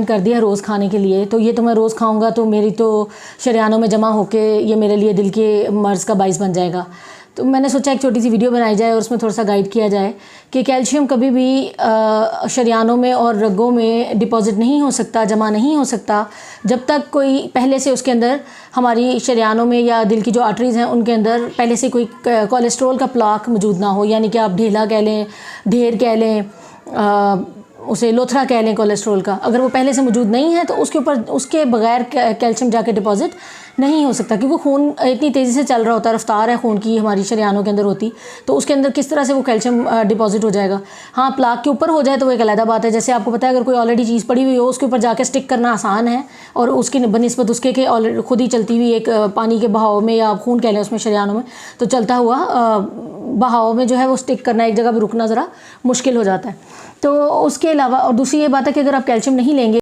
कर दिया रोज़ खाने के लिए, तो ये तो मैं रोज़ खाऊंगा तो मेरी तो शरियानों में जमा होके ये मेरे लिए दिल के मर्ज़ का बाइस बन जाएगा। तो मैंने सोचा एक छोटी सी वीडियो बनाई जाए और उसमें थोड़ा सा गाइड किया जाए कि कैल्शियम कभी भी शरियानों में और रगों में डिपॉज़िट नहीं हो सकता, जमा नहीं हो सकता जब तक कोई पहले से उसके अंदर हमारी शरियानों में या दिल की जो आर्टरीज़ हैं उनके अंदर पहले से कोई कोलेस्ट्रॉल का प्लाक मौजूद ना हो। यानी कि आप ढेला कह लें, ढेर कह लें, उसे लोथरा कह लें कोलेस्ट्रॉल का, अगर वो पहले से मौजूद नहीं है तो उसके ऊपर उसके बगैर कैल्शियम जाके डिपॉजिट नहीं हो सकता, क्योंकि खून इतनी तेज़ी से चल रहा होता है, रफ्तार है खून की हमारी शरियानों के अंदर होती, तो उसके अंदर किस तरह से वो कैल्शियम डिपॉजिट हो जाएगा। हाँ, प्लाक के ऊपर हो जाए तो वो एक अलग बात है। जैसे आपको पता है अगर कोई ऑलरेडी चीज़ पड़ी हुई हो उसके ऊपर जाके स्टिक करना आसान है, और उसकी बनिस्बत उसके कि ऑलरेडी खुद ही चलती हुई एक पानी के बहाव में या खून कह लें उसमें शरियानों में, तो चलता हुआ बहाव में जो है वो स्टिक करना, एक जगह पर रुकना ज़रा मुश्किल हो जाता है। तो उसके अलावा और दूसरी ये बात है कि अगर आप कैल्शियम नहीं लेंगे